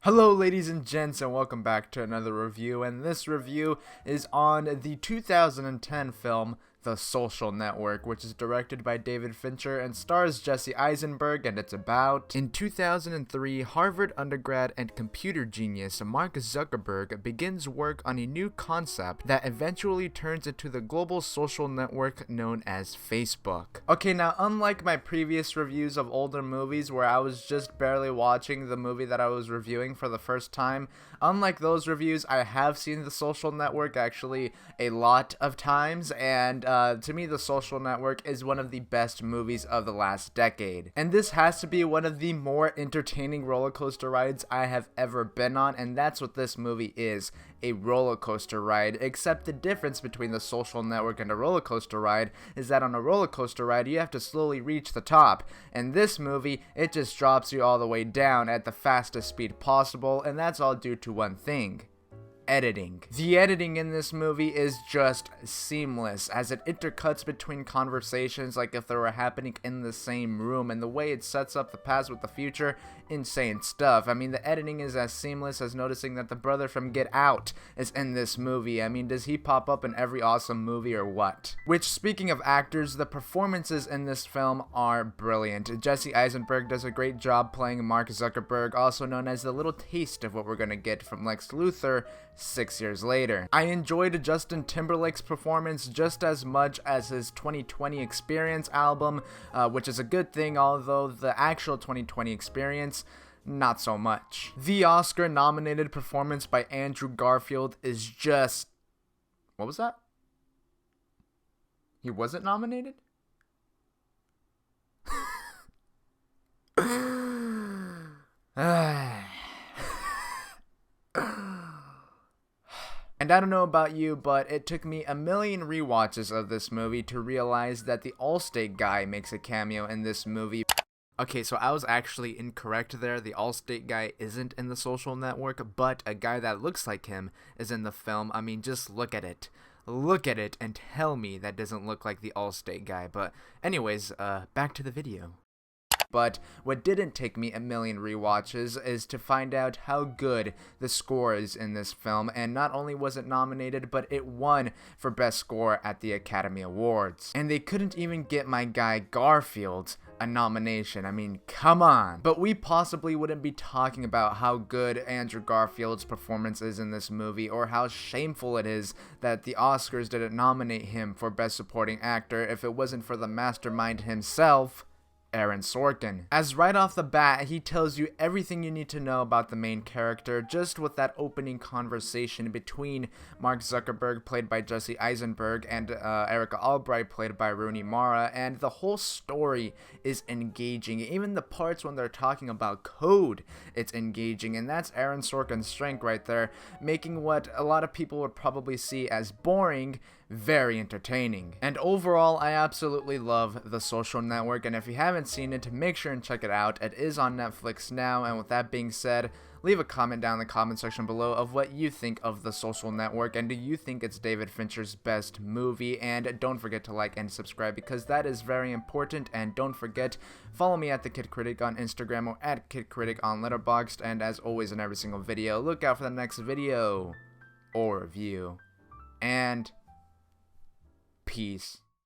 Hello ladies and gents, and welcome back to another review, and this review is on the 2010 film The Social Network, which is directed by David Fincher and stars Jesse Eisenberg, and it's about... In 2003, Harvard undergrad and computer genius Mark Zuckerberg begins work on a new concept that eventually turns into the global social network known as Facebook. Okay, now unlike my previous reviews of older movies where I was just barely watching the movie that I was reviewing for the first time, unlike those reviews, I have seen The Social Network actually a lot of times, and to me, The Social Network is one of the best movies of the last decade. And this has to be one of the more entertaining roller coaster rides I have ever been on, and that's what this movie is, a roller coaster ride. Except the difference between The Social Network and a roller coaster ride is that on a roller coaster ride, you have to slowly reach the top. In this movie, it just drops you all the way down at the fastest speed possible, and that's all due to one thing: editing. The editing in this movie is just seamless, as it intercuts between conversations like if they were happening in the same room, and the way it sets up the past with the future, insane stuff. I mean, the editing is as seamless as noticing that the brother from Get Out is in this movie. I mean, does he pop up in every awesome movie or what? Which, speaking of actors, the performances in this film are brilliant. Jesse Eisenberg does a great job playing Mark Zuckerberg, also known as the little taste of what we're gonna get from Lex Luthor 6 years later. I enjoyed Justin Timberlake's performance just as much as his 2020 Experience album, which is a good thing, although the actual 2020 Experience, not so much. The Oscar-nominated performance by Andrew Garfield is just... What was that? He wasn't nominated? And I don't know about you, but it took me a million rewatches of this movie to realize that the Allstate guy makes a cameo in this movie. Okay, so I was actually incorrect there. The Allstate guy isn't in The Social Network, but a guy that looks like him is in the film. I mean, just look at it. Look at it and tell me that doesn't look like the Allstate guy. But anyways, back to the video. But what didn't take me a million rewatches is to find out how good the score is in this film, and not only was it nominated, but it won for Best Score at the Academy Awards. And they couldn't even get my guy Garfield a nomination. I mean, come on. But we possibly wouldn't be talking about how good Andrew Garfield's performance is in this movie, or how shameful it is that the Oscars didn't nominate him for Best Supporting Actor if it wasn't for the mastermind himself, Aaron Sorkin. As right off the bat, he tells you everything you need to know about the main character just with that opening conversation between Mark Zuckerberg, played by Jesse Eisenberg, and Erica Albright, played by Rooney Mara, and the whole story is engaging. Even the parts when they're talking about code, it's engaging, and that's Aaron Sorkin's strength right there, making what a lot of people would probably see as boring very entertaining. And overall, I absolutely love The Social Network, and if you haven't seen it, make sure and check it out. It is on Netflix now, and with that being said, leave a comment down in the comment section below of what you think of The Social Network, and do you think it's David Fincher's best movie? And don't forget to like and subscribe, because that is very important. And don't forget, follow me at The Kid Critic on Instagram, or at Kid Critic on Letterboxd, and as always in every single video, look out for the next video or review. And peace.